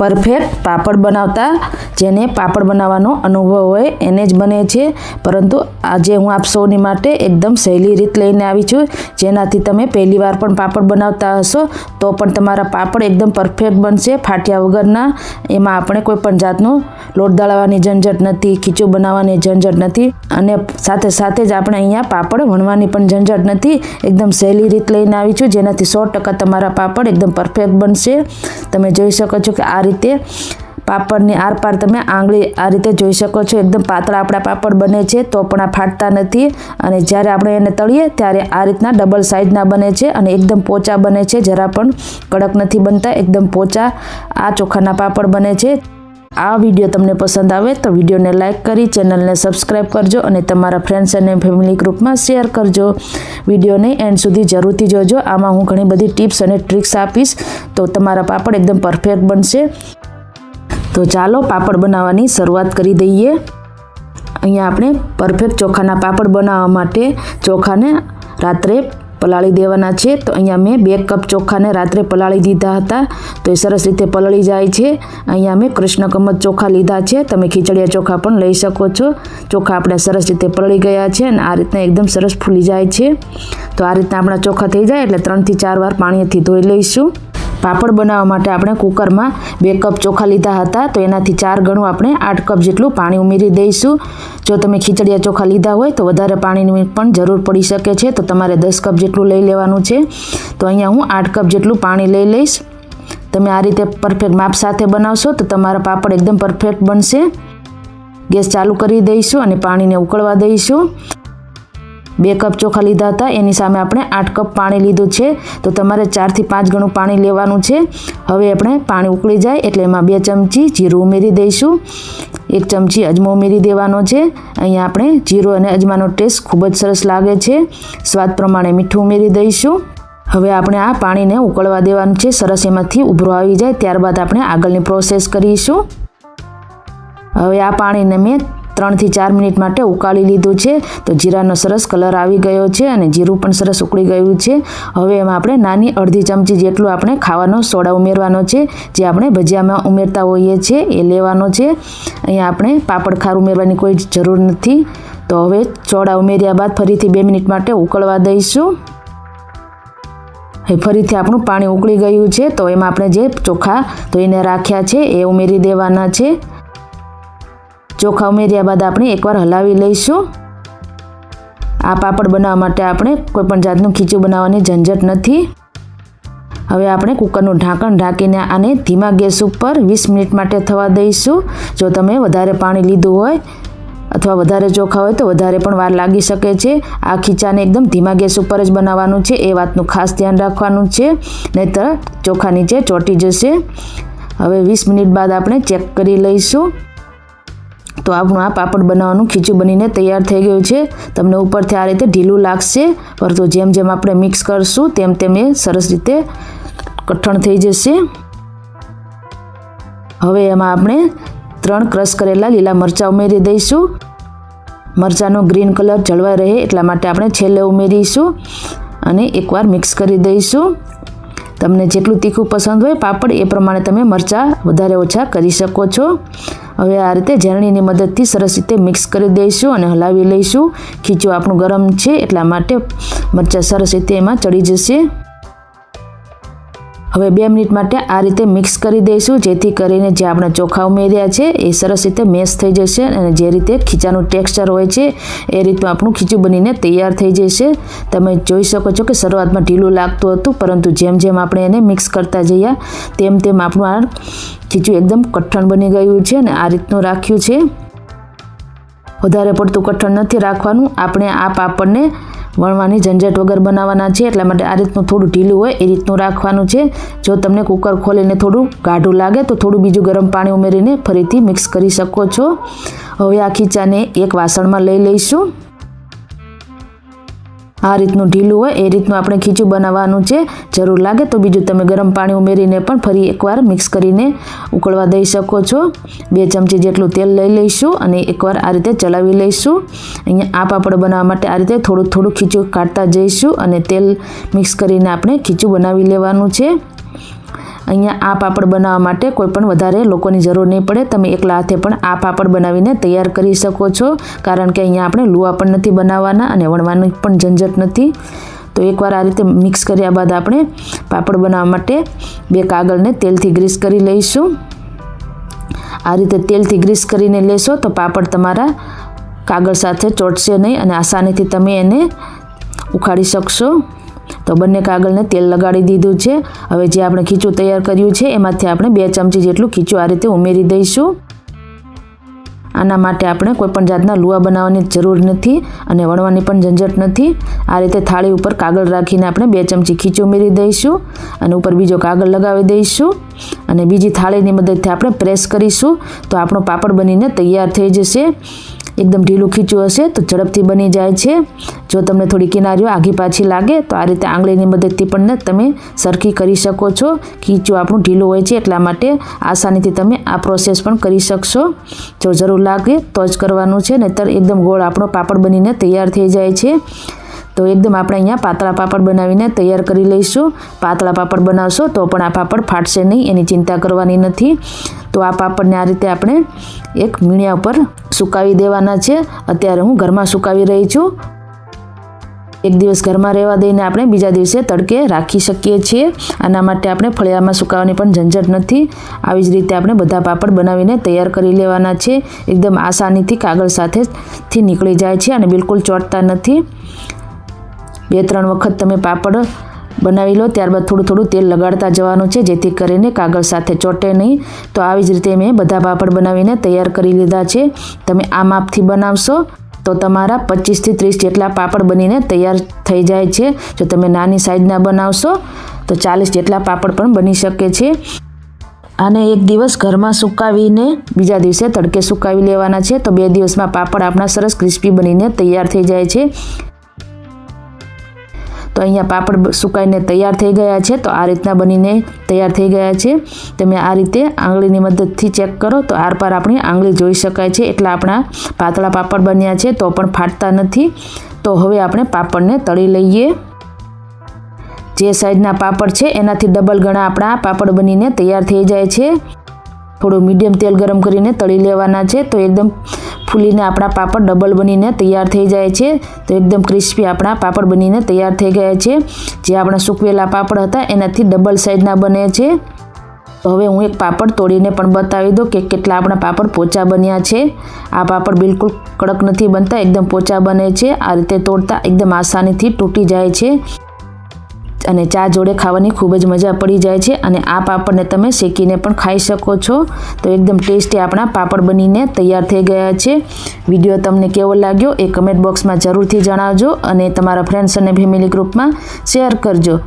Perfect પાપડ બનાવતા જેને પાપડ બનાવવાનો અનુભવ હોય એને જ બને છે, પરંતુ આજે હું આપ સૌની માટે એકદમ સહેલી રીત લઈને આવી છું, જેનાથી તમે પહેલીવાર પણ પાપડ બનાવતા હશો તો પણ તમારા પાપડ એકદમ પરફેક્ટ બનશે, ફાટ્યા વગરના. એમાં આપણે કોઈ પણ જાતનું લોટ દળવાની ઝંઝટ નથી, ખીચું બનાવવાની ઝંઝટ નથી, અને સાથે સાથે જ આપણે અહીંયા પાપડ વણવાની પણ ઝંઝટ નથી. એકદમ સહેલી રીત લઈને આવી છું, જેનાથી 100% તમારા પાપડ એકદમ પરફેક્ટ બનશે. તમે જોઈ શકો છો કે આ રીતે પાપડની આરપાર તમે આંગળી આ રીતે જોઈ શકો છો. એકદમ પાતળા આપણા પાપડ બને છે તો પણ આ ફાટતા નથી, અને જ્યારે આપણે એને તળીએ ત્યારે આ રીતના ડબલ સાઇઝના બને છે અને એકદમ પોચા બને છે, જરા પણ કડક નથી બનતા, એકદમ પોચા આ ચોખાના પાપડ બને છે. આ વિડીયો તમને પસંદ આવે તો વિડીયોને લાઇક કરી ચેનલને સબસ્ક્રાઈબ કરજો અને તમારા ફ્રેન્ડ્સ અને ફેમિલી ગ્રુપમાં શેર કરજો. વિડીયોને એન્ડ સુધી જરૂરથી જોજો. આમાં હું ઘણી બધી ટિપ્સ અને ટ્રિક્સ આપીશ તો તમારા પાપડ એકદમ પરફેક્ટ બનશે. તો ચાલો પાપડ બનાવવાની શરૂઆત કરી દઈએ. અહીંયા આપણે પરફેક્ટ ચોખાના પાપડ બનાવવા માટે ચોખાને રાત્રે પલાળી દેવાના છે. તો અહીંયા મેં 2 કપ ચોખાને રાત્રે પલાળી દીધા હતા, તો એ સરસ રીતે પલળી જાય છે. અહીંયા મેં કૃષ્ણ કમત ચોખા લીધા છે, તમે ખીચડિયા ચોખા પણ લઈ શકો છો. ચોખા આપણે સરસ રીતે પલળી ગયા છે અને આ રીતના એકદમ સરસ ફૂલી જાય છે. તો આ રીતના આપણા ચોખા થઈ જાય એટલે 3 થી 4 વાર પાણીથી ધોઈ લઈશું. પાપડ બનાવવા માટે આપણે કુકરમાં 2 કપ ચોખા લીધા હતા, તો એનાથી 4 ગણું આપણે 8 કપ જેટલું પાણી ઉમેરી દઈશું. જો તમે ખીચડિયા ચોખા લીધા હોય તો વધારે પાણીની પણ જરૂર પડી શકે છે, તો તમારે 10 કપ જેટલું લઈ લેવાનું છે. તો અહીંયા હું 8 કપ જેટલું પાણી લઈ લઈશ. તમે આ રીતે પરફેક્ટ માપ સાથે બનાવશો તો તમારા પાપડ એકદમ પરફેક્ટ બનશે. ગેસ ચાલુ કરી દઈશું અને પાણીને ઉકળવા દઈશું. 2 કપ ચોખા લીધા હતા એની સામે આપણે 8 કપ પાણી લીધું છે, તો તમારે 4 થી 5 ગણું પાણી લેવાનું છે. હવે આપણે પાણી ઉકળી જાય એટલે એમાં 2 ચમચી જીરું ઉમેરી દઈશું, 1 ચમચી અજમો ઉમેરી દેવાનો છે. અહીંયા આપણે જીરું અને અજમાનો ટેસ્ટ ખૂબ જ સરસ લાગે છે. સ્વાદ પ્રમાણે મીઠું ઉમેરી દઈશું. હવે આપણે આ પાણીને ઉકળવા દેવાનું છે, સરસ એમાંથી ઉભરો આવી જાય ત્યારબાદ આપણે આગળની પ્રોસેસ કરીશું. હવે આ પાણીને મેં 3 થી 4 મિનિટ માટે ઉકાળી લીધું છે, તો જીરાનો સરસ કલર આવી ગયો છે અને જીરું પણ સરસ ઉકળી ગયું છે. હવે એમાં આપણે નાની અડધી ચમચી જેટલું આપણે ખાવાનો સોડા ઉમેરવાનો છે, જે આપણે ભજીયામાં ઉમેરતા હોઈએ છીએ એ લેવાનો છે. અહીંયા આપણે પાપડ ખાર ઉમેરવાની કોઈ જરૂર નથી. તો હવે સોડા ઉમેર્યા બાદ ફરીથી 2 મિનિટ માટે ઉકળવા દઈશું. હવે ફરીથી આપણું પાણી ઉકળી ગયું છે, તો એમાં આપણે જે ચોખા ધોઈને રાખ્યા છે એ ઉમેરી દેવાના છે. ચોખા ઉમેર્યા બાદ આપણે એકવાર હલાવી લઈશું. આ પાપડ બનાવવા માટે આપણે કોઈ પણ જાતનું ખીચું બનાવવાની ઝંઝટ નથી. હવે આપણે કુકરનું ઢાંકણ ઢાંકીને આને ધીમા ગેસ ઉપર 20 મિનિટ માટે થવા દઈશું. જો તમે વધારે પાણી લીધું હોય અથવા વધારે ચોખા હોય તો વધારે પણ વાર લાગી શકે છે. આ ખીચાને એકદમ ધીમા ગેસ ઉપર જ બનાવવાનું છે, એ વાતનું ખાસ ધ્યાન રાખવાનું છે, નહીંતર ચોખા નીચે ચોંટી જશે. હવે 20 મિનિટ બાદ આપણે ચેક કરી લઈશું. તો આપણું આ પાપડ બનાવવાનું ખીચું બનીને તૈયાર થઈ ગયું છે. તમને ઉપરથી આ રીતે ઢીલું લાગશે, પરંતુ જેમ જેમ આપણે મિક્સ કરશું તેમ તેમ એ સરસ રીતે કઠણ થઈ જશે. હવે એમાં આપણે 3 ક્રશ કરેલા લીલા મરચાં ઉમેરી દઈશું. મરચાંનો ગ્રીન કલર જળવાઈ રહે એટલા માટે આપણે છેલ્લે ઉમેરીશું અને એકવાર મિક્સ કરી દઈશું. તમને જેટલું તીખું પસંદ હોય પાપડ એ પ્રમાણે તમે મરચાં વધારે ઓછા કરી શકો છો. હવે આ રીતે ઝેરણીની મદદથી સરસ રીતે મિક્સ કરી દઈશું અને હલાવી લઈશું. ખીચું આપણું ગરમ છે એટલા માટે મરચાં સરસ રીતે એમાં ચડી જશે. હવે 2 મિનિટ માટે આ રીતે મિક્સ કરી દઈશું, જેથી કરીને જે આપણે ચોખા ઉમેર્યા છે એ સરસ રીતે મેશ થઈ જશે અને જે રીતે ખીચાનું ટેક્સચર હોય છે એ રીતનું આપણું ખીચું બનીને તૈયાર થઈ જશે. તમે જોઈ શકો છો કે શરૂઆતમાં ઢીલું લાગતું હતું, પરંતુ જેમ જેમ આપણે એને મિક્સ કરતા જઈએ તેમ તેમ આપણું આ ખીચું એકદમ કઠણ બની ગયું છે અને આ રીતનું રાખ્યું છે. વધારે પડતું કઠણ નથી રાખવાનું. આપણે આ પાપડને વણવાની ઝંઝટ વગર બનાવવાના છે, એટલા માટે આ રીતનું થોડું ઢીલું હોય એ રીતનું રાખવાનું છે. જો તમને કુકર ખોલીને થોડું ગાઢું લાગે તો થોડું બીજું ગરમ પાણી ઉમેરીને ફરીથી મિક્સ કરી શકો છો. હવે આ ખીચાને એક વાસણમાં લઈ લઈશું. આ રીતનું ઢીલું હોય એ રીતનું આપણે ખીચું બનાવવાનું છે. જરૂર લાગે તો બીજું તમે ગરમ પાણી ઉમેરીને પણ ફરી એકવાર મિક્સ કરીને ઉકળવા દઈ શકો છો. 2 ચમચી જેટલું તેલ લઈ લઈશું અને એકવાર આ રીતે ચલાવી લઈશું. અહીંયા આ પાપડ બનાવવા માટે આ રીતે થોડું થોડું ખીચું કાઢતા જઈશું અને તેલ મિક્સ કરીને આપણે ખીચું બનાવી લેવાનું છે. અહીંયા આ પાપડ બનાવવા માટે કોઈ પણ વધારે લોકોની જરૂર નહીં પડે. તમે એકલા હાથે પણ આ પાપડ બનાવીને તૈયાર કરી શકો છો, કારણ કે અહીંયા આપણે લુવા પણ નથી બનાવવાના અને વણવાની પણ ઝંઝટ નથી. તો એકવાર આ રીતે મિક્સ કર્યા બાદ આપણે પાપડ બનાવવા માટે 2 કાગળને તેલથી ગ્રીસ કરી લઈશું. આ રીતે તેલથી ગ્રીસ કરીને લેશો તો પાપડ તમારા કાગળ સાથે ચોંટશે નહીં અને આસાનીથી તમે એને ઉખાડી શકશો. તો બંને કાગળને તેલ લગાડી દીધું છે. હવે જે આપણે ખીચું તૈયાર કર્યું છે એમાંથી આપણે 2 ચમચી જેટલું ખીચું આ રીતે ઉમેરી દઈશું. આના માટે આપણે કોઈપણ જાતના લુવા બનાવવાની જરૂર નથી અને વણવાની પણ ઝંઝટ નથી. આ રીતે થાળી ઉપર કાગળ રાખીને આપણે 2 ચમચી ખીચું ઉમેરી દઈશું અને ઉપર બીજો કાગળ લગાવી દઈશું અને બીજી થાળીની મદદથી આપણે પ્રેસ કરીશું તો આપણો પાપડ બનીને તૈયાર થઈ જશે. એકદમ ઢીલું ખીચું હશે તો ઝડપથી બની જાય છે. જો તમને થોડી કિનારીઓ આઘી પાછી લાગે તો આ રીતે આંગળીની મદદથી પણ તમે સરખી કરી શકો છો. ખીચું આપણું ઢીલું હોય છે એટલા માટે આસાનીથી તમે આ પ્રોસેસ પણ કરી શકશો. જો જરૂર લાગે તો જ કરવાનું છે, નહીંતર એકદમ ગોળ આપણો પાપડ બનીને તૈયાર થઈ જાય છે. તો એકદમ આપણે અહીંયા પાતળા પાપડ બનાવીને તૈયાર કરી લઈશું. પાતળા પાપડ બનાવશો તો પણ આ પાપડ ફાટશે નહીં, એની ચિંતા કરવાની નથી. તો આ પાપડને આ રીતે આપણે એક મીણિયા ઉપર સુકાવી દેવાના છે. અત્યારે હું ઘરમાં સુકાવી રહી છું. એક દિવસ ઘરમાં રહેવા દઈને આપણે બીજા દિવસે તડકે રાખી શકીએ છીએ. આના માટે આપણે ફળિયામાં સુકાવવાની પણ ઝંઝટ નથી. આવી જ રીતે આપણે બધા પાપડ બનાવીને તૈયાર કરી લેવાના છે. એકદમ આસાનીથી કાગળ સાથેથી નીકળી જાય છે અને બિલકુલ ચોંટતા નથી. 2-3 વખત તમે પાપડ બનાવી લો, ત્યારબાદ થોડું થોડું તેલ લગાડતા જવાનું છે જેથી કરીને કાગળ સાથે ચોંટે નહીં. તો આવી જ રીતે મેં બધા પાપડ બનાવીને તૈયાર કરી લીધા છે. તમે આ માપથી બનાવશો તો તમારા 25 થી 30 જેટલા પાપડ બનીને તૈયાર થઈ જાય છે. જો તમે નાની સાઈઝના બનાવશો તો 40 જેટલા પાપડ પણ બની શકે છે. આને એક દિવસ ઘરમાં સુકાવીને બીજા દિવસે તડકે સુકાવી લેવાના છે. તો 2 દિવસમાં પાપડ આપણા સરસ ક્રિસ્પી બનીને તૈયાર થઈ જાય છે. તો અહીંયા પાપડ સુકાઈને તૈયાર થઈ ગયા છે. તો આ રીતના બનીને તૈયાર થઈ ગયા છે. તમે આ રીતે આંગળીની મદદથી ચેક કરો તો આરપાર આપણી આંગળી જોઈ શકાય છે. એટલા આપણા પાતળા પાપડ બન્યા છે, તો પણ ફાટતા નથી. તો હવે આપણે પાપડને તળી લઈએ. જે સાઈઝના પાપડ છે એનાથી ડબલ ગણા આપણા પાપડ બનીને તૈયાર થઈ જાય છે. થોડું મીડિયમ તેલ ગરમ કરીને તળી લેવાના છે. તો એકદમ ફૂલીને આપણા પાપડ ડબલ બનીને તૈયાર થઈ જાય છે. તો એકદમ ક્રિસ્પી આપણા પાપડ બનીને તૈયાર થઈ ગયા છે. જે આપણા સૂકવેલા પાપડ હતા એનાથી ડબલ સાઈઝના બને છે. તો હવે હું એક પાપડ તોડીને પણ બતાવી દઉં કે કેટલા આપણા પાપડ પોચા બન્યા છે. આ પાપડ બિલકુલ કડક નથી બનતા, એકદમ પોચા બને છે. આ રીતે તોડતા એકદમ આસાનીથી તૂટી જાય છે અને ચા જોડે ખાવાની ખૂબ જ મજા પડી જાય છે. અને આ પાપડને તમે શેકીને પણ ખાઈ શકો છો. તો એકદમ ટેસ્ટી આપણા પાપડ બનીને તૈયાર થઈ ગયા છે. વિડીયો તમને કેવો લાગ્યો એ કમેન્ટ બોક્સમાં જરૂરથી જણાવજો અને તમારા ફ્રેન્ડ્સ અને ફેમિલી ગ્રુપમાં શેર કરજો.